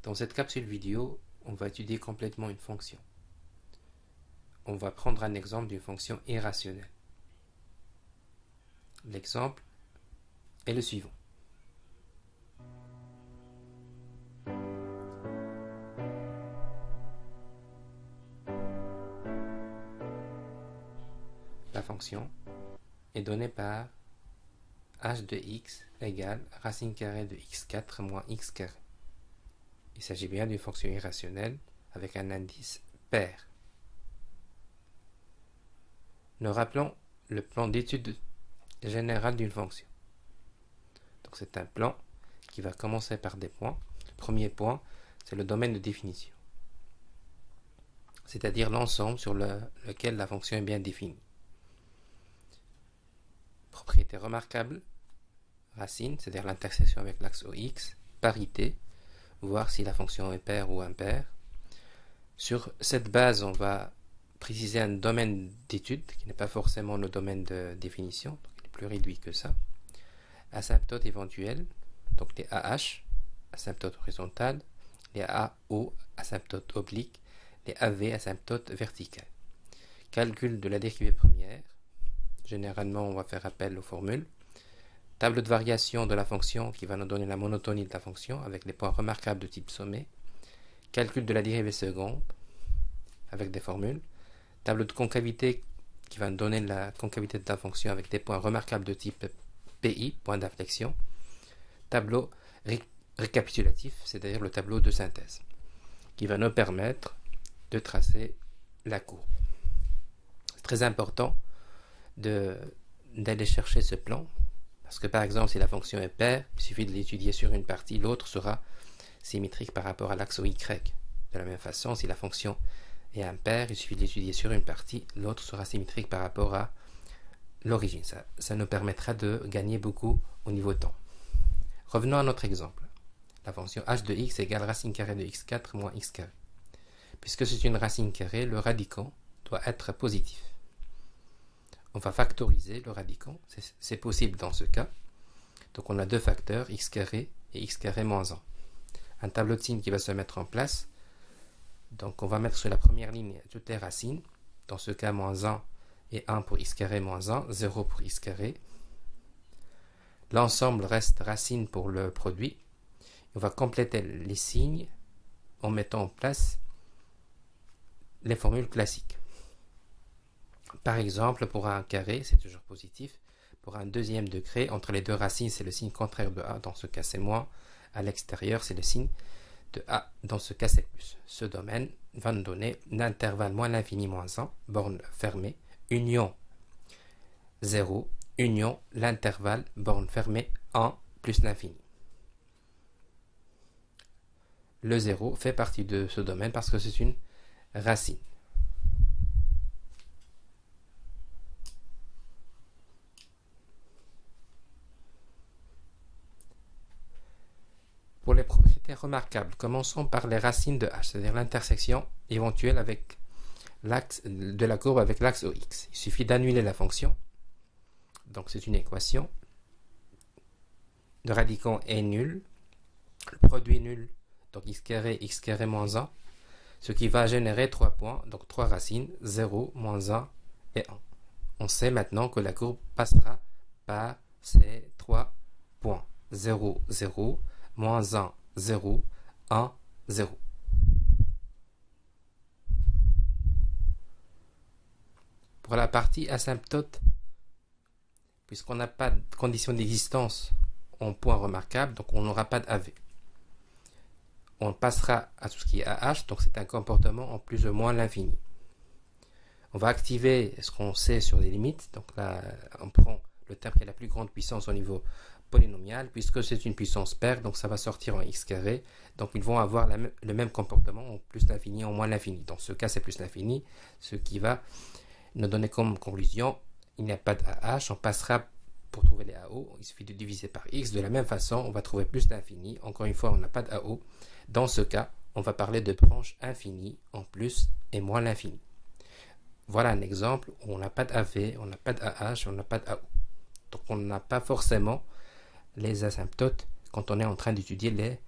Dans cette capsule vidéo, on va étudier complètement une fonction. On va prendre un exemple d'une fonction irrationnelle. L'exemple est le suivant. La fonction est donnée par h de x égale racine carrée de x4 moins x carré. Il s'agit bien d'une fonction irrationnelle avec un indice pair. Nous rappelons le plan d'étude générale d'une fonction. Donc c'est un plan qui va commencer par des points. Le premier point, c'est le domaine de définition, c'est-à-dire l'ensemble sur lequel la fonction est bien définie. Propriété remarquable, racine, c'est-à-dire l'intersection avec l'axe OX, parité, voir si la fonction est paire ou impaire. Sur cette base, on va préciser un domaine d'étude qui n'est pas forcément le domaine de définition, donc il est plus réduit que ça. Asymptotes éventuelles, donc les AH, asymptote horizontale, les AO, asymptote oblique, les AV, asymptote verticale. Calcul de la dérivée première, généralement on va faire appel aux formules. Tableau de variation de la fonction qui va nous donner la monotonie de la fonction avec les points remarquables de type sommet. Calcul de la dérivée seconde avec des formules. Tableau de concavité qui va nous donner la concavité de la fonction avec des points remarquables de type PI, point d'inflexion. Tableau récapitulatif, c'est-à-dire le tableau de synthèse, qui va nous permettre de tracer la courbe. C'est très important d'aller chercher ce plan, parce que par exemple, si la fonction est paire, il suffit de l'étudier sur une partie, l'autre sera symétrique par rapport à l'axe Y. De la même façon, si la fonction est impaire, il suffit de l'étudier sur une partie, l'autre sera symétrique par rapport à l'origine. Ça nous permettra de gagner beaucoup au niveau temps. Revenons à notre exemple. La fonction h de x égale racine carrée de x4 moins x carré. Puisque c'est une racine carrée, le radicand doit être positif. On va factoriser le radicand, c'est possible dans ce cas. Donc on a deux facteurs, x carré et x carré moins 1. Un tableau de signes qui va se mettre en place. Donc on va mettre sur la première ligne toutes les racines. Dans ce cas, moins 1 et 1 pour x carré moins 1, 0 pour x carré. L'ensemble reste racine pour le produit. On va compléter les signes en mettant en place les formules classiques. Par exemple, pour un carré, c'est toujours positif. Pour un deuxième degré, entre les deux racines, c'est le signe contraire de A. Dans ce cas, c'est moins. À l'extérieur, c'est le signe de A. Dans ce cas, c'est plus. Ce domaine va nous donner l'intervalle moins l'infini moins 1, borne fermée, union 0, union l'intervalle, borne fermée 1 plus l'infini. Le 0 fait partie de ce domaine parce que c'est une racine. Pour les propriétés remarquables, commençons par les racines de h, c'est-à-dire l'intersection éventuelle avec l'axe de la courbe avec l'axe OX. Il suffit d'annuler la fonction. Donc c'est une équation. Le radicand est nul. Le produit est nul. Donc x carré moins 1. Ce qui va générer 3 points, donc 3 racines, 0, moins 1 et 1. On sait maintenant que la courbe passera par ces 3 points. 0, 0, moins 1, 0, 1, 0. Pour la partie asymptote, puisqu'on n'a pas de condition d'existence en point remarquable, donc on n'aura pas d'AV. On passera à tout ce qui est AH, donc c'est un comportement en plus ou moins l'infini. On va activer ce qu'on sait sur les limites, donc là on prend le terme qui a la plus grande puissance au niveau polynomial, puisque c'est une puissance paire, donc ça va sortir en x carré, donc ils vont avoir le même comportement en plus l'infini, en moins l'infini. Dans ce cas c'est plus l'infini, ce qui va nous donner comme conclusion, il n'y a pas de AH, on passera pour trouver les AO, il suffit de diviser par x, de la même façon on va trouver plus l'infini, encore une fois on n'a pas de AO, dans ce cas on va parler de branche infinie en plus et moins l'infini. Voilà un exemple où on n'a pas d'AV, on n'a pas d'AH, on n'a pas d'AO. Donc on n'a pas forcément les asymptotes quand on est en train d'étudier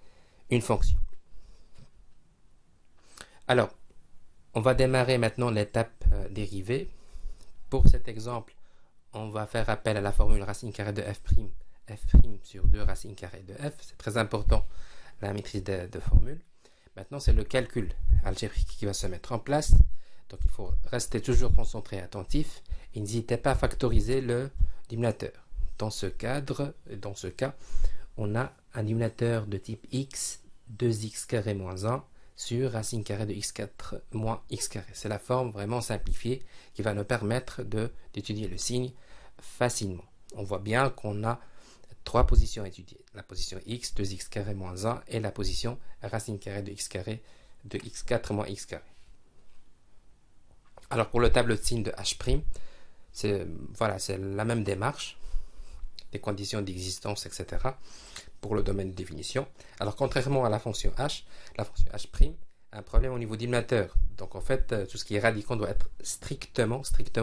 une fonction. Alors, on va démarrer maintenant l'étape dérivée. Pour cet exemple, on va faire appel à la formule racine carrée de f', f' sur 2 racine carrée de f. C'est très important, la maîtrise de formule. Maintenant, c'est le calcul algébrique qui va se mettre en place. Donc, il faut rester toujours concentré et attentif. Et n'hésitez pas à factoriser le dénominateur. Dans ce cas, on a un dénominateur de type x, 2x carré moins 1 sur racine carrée de x4 moins x carré. C'est la forme vraiment simplifiée qui va nous permettre d'étudier le signe facilement. On voit bien qu'on a trois positions à étudier. La position x, 2x carré moins 1 et la position racine carrée de x carré de x4 moins x carré. Alors pour le tableau de signe de h', c'est la même démarche, des conditions d'existence, etc. pour le domaine de définition. Alors contrairement à la fonction h a un problème au niveau dénominateur. Donc en fait, tout ce qui est radicand doit être strictement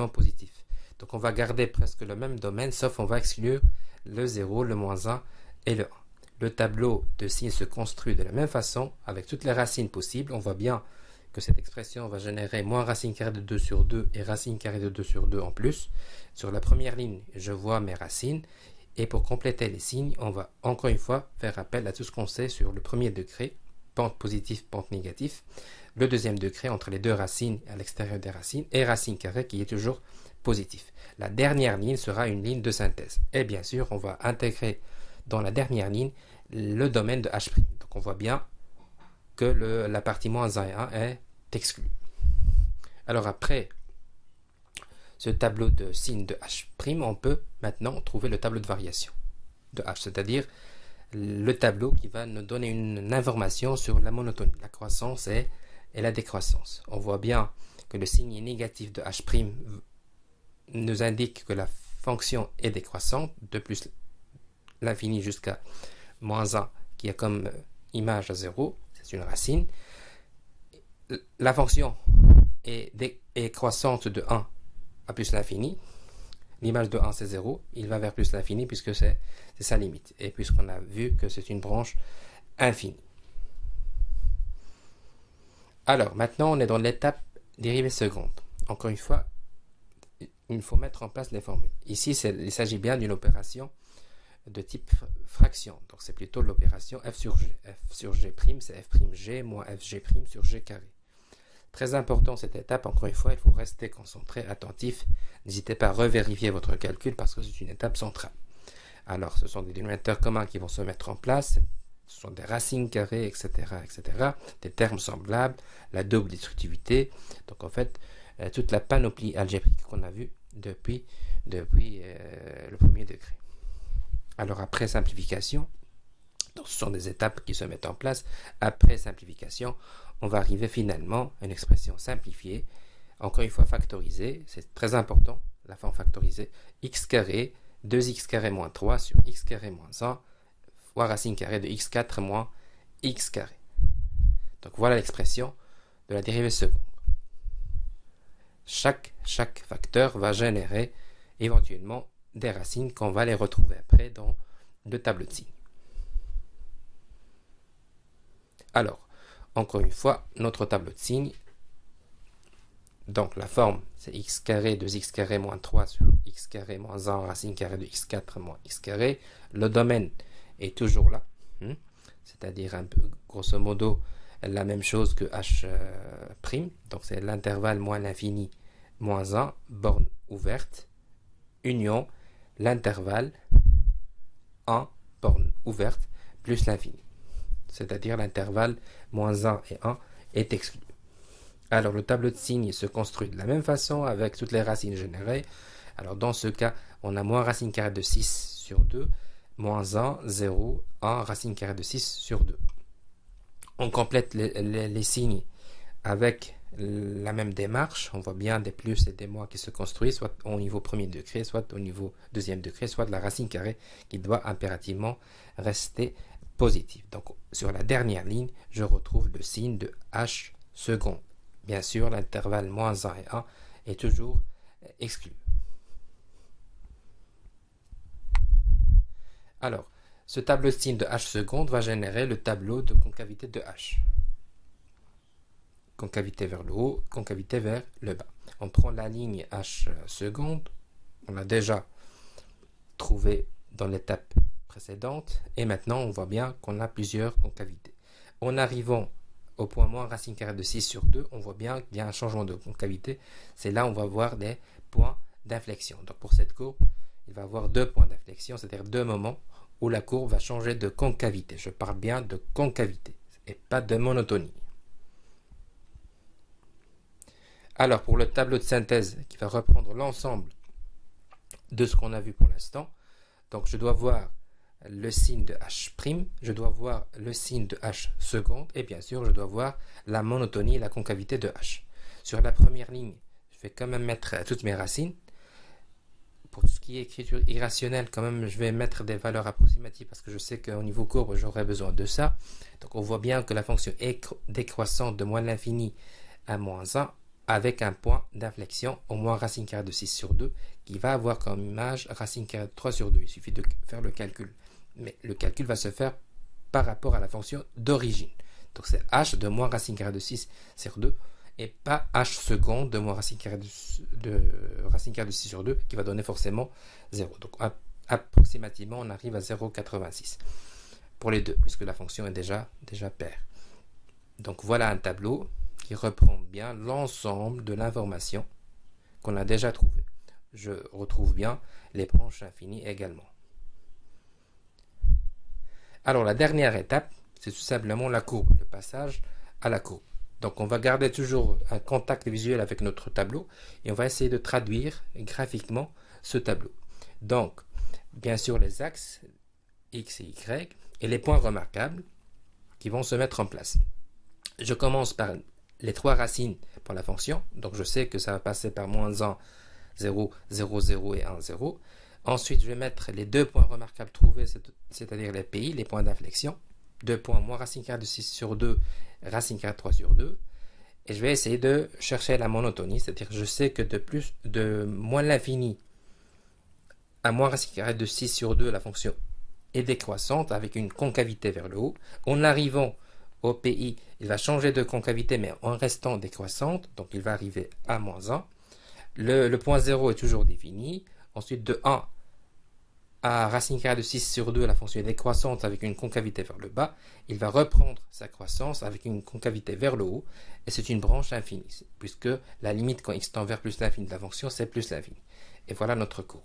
positif. Donc on va garder presque le même domaine, sauf on va exclure le 0, le moins 1 et le 1. Le tableau de signes se construit de la même façon, avec toutes les racines possibles. On voit bien que cette expression va générer moins racine carrée de 2 sur 2 et racine carrée de 2 sur 2 en plus. Sur la première ligne, je vois mes racines. Et pour compléter les signes, on va encore une fois faire appel à tout ce qu'on sait sur le premier degré, pente positive, pente négative. Le deuxième degré entre les deux racines à l'extérieur des racines et racine carrée qui est toujours positif. La dernière ligne sera une ligne de synthèse. Et bien sûr, on va intégrer dans la dernière ligne le domaine de h'. Donc on voit bien que la partie moins 1 et 1 est exclue. Alors après ce tableau de signes de h', on peut maintenant trouver le tableau de variation de h, c'est-à-dire le tableau qui va nous donner une information sur la monotonie, la croissance et la décroissance. On voit bien que le signe négatif de h' nous indique que la fonction est décroissante, de plus l'infini jusqu'à moins 1 qui a comme image à 0, c'est une racine. La fonction est croissante de 1 à plus l'infini. L'image de 1 c'est 0, il va vers plus l'infini puisque c'est sa limite. Et puisqu'on a vu que c'est une branche infinie. Alors maintenant on est dans l'étape dérivée seconde. Encore une fois, il faut mettre en place les formules. Ici il s'agit bien d'une opération de type fraction. Donc c'est plutôt l'opération f sur g. F sur g', c'est f'g moins fg' sur g carré. Très important cette étape, encore une fois, il faut rester concentré, attentif. N'hésitez pas à revérifier votre calcul parce que c'est une étape centrale. Alors ce sont des dénominateurs communs qui vont se mettre en place. Ce sont des racines carrées, etc., etc. Des termes semblables, la double destructivité. Donc en fait, toute la panoplie algébrique qu'on a vue depuis le premier degré. Alors après simplification, donc ce sont des étapes qui se mettent en place. Après simplification, on va arriver finalement à une expression simplifiée, encore une fois factorisée, c'est très important, la forme factorisée, x carré, 2x carré moins 3 sur x carré moins 1, fois racine carrée de x4 moins x carré. Donc voilà l'expression de la dérivée seconde. Chaque facteur va générer éventuellement des racines qu'on va les retrouver après dans le tableau de signes. Alors, encore une fois, notre tableau de signes, donc la forme c'est x carré 2x carré moins 3 sur x carré moins 1 racine carrée de x4 moins x carré. Le domaine est toujours là, c'est-à-dire un peu grosso modo la même chose que h', donc c'est l'intervalle moins l'infini moins 1, borne ouverte, union, l'intervalle 1, borne ouverte, plus l'infini. C'est-à-dire l'intervalle moins 1 et 1 est exclu. Alors le tableau de signes se construit de la même façon avec toutes les racines générées. Alors dans ce cas, on a moins racine carrée de 6 sur 2, moins 1, 0, 1, racine carrée de 6 sur 2. On complète les signes avec la même démarche. On voit bien des plus et des moins qui se construisent, soit au niveau premier degré, soit au niveau deuxième degré, soit de la racine carrée qui doit impérativement rester positive. Donc sur la dernière ligne, je retrouve le signe de h second. Bien sûr, l'intervalle moins 1 et 1 est toujours exclu. Alors, ce tableau de signe de h seconde va générer le tableau de concavité de h. concavité vers le haut, concavité vers le bas. On prend la ligne h seconde, on l'a déjà trouvé dans l'étape précédente, et maintenant on voit bien qu'on a plusieurs concavités. En arrivant au point moins racine carrée de 6 sur 2, on voit bien qu'il y a un changement de concavité. C'est là où on va voir des points d'inflexion. Donc pour cette courbe, il va y avoir deux points d'inflexion, c'est-à-dire deux moments où la courbe va changer de concavité. Je parle bien de concavité et pas de monotonie. Alors pour le tableau de synthèse qui va reprendre l'ensemble de ce qu'on a vu pour l'instant, donc je dois voir le signe de H', je dois voir le signe de H seconde, et bien sûr je dois voir la monotonie et la concavité de H. Sur la première ligne, je vais quand même mettre toutes mes racines. Pour tout ce qui est écriture irrationnelle, quand même je vais mettre des valeurs approximatives parce que je sais qu'au niveau courbe j'aurai besoin de ça. Donc on voit bien que la fonction est décroissante de moins l'infini à moins 1 avec un point d'inflexion au moins racine carrée de 6 sur 2 qui va avoir comme image racine carrée de 3 sur 2. Il suffit de faire le calcul. Mais le calcul va se faire par rapport à la fonction d'origine. Donc c'est h de moins racine carrée de 6 sur 2 et pas h seconde de moins racine carrée racine carrée de 6 sur 2 qui va donner forcément 0. Donc approximativement on arrive à 0,86 pour les deux puisque la fonction est déjà paire. Donc voilà un tableau qui reprend bien l'ensemble de l'information qu'on a déjà trouvée. Je retrouve bien les branches infinies également. Alors la dernière étape, c'est tout simplement la courbe, le passage à la courbe. Donc on va garder toujours un contact visuel avec notre tableau et on va essayer de traduire graphiquement ce tableau. Donc, bien sûr les axes X et Y et les points remarquables qui vont se mettre en place. Je commence par les trois racines pour la fonction, donc je sais que ça va passer par moins 1, 0, 0, 0 et 1, 0. Ensuite, je vais mettre les deux points remarquables trouvés, c'est-à-dire les PI, les points d'inflexion. 2 points, moins racine carrée de 6 sur 2, racine carrée de 3 sur 2. Et je vais essayer de chercher la monotonie, c'est-à-dire je sais que de moins l'infini à moins racine carrée de 6 sur 2, la fonction est décroissante avec une concavité vers le haut. En arrivant au PI, il va changer de concavité mais en restant décroissante, donc il va arriver à moins 1. Le point 0 est toujours défini. Ensuite, de 1 à racine carrée de 6 sur 2, la fonction est décroissante avec une concavité vers le bas. Il va reprendre sa croissance avec une concavité vers le haut. Et c'est une branche infinie, puisque la limite quand x tend vers plus l'infini de la fonction, c'est plus l'infini. Et voilà notre courbe.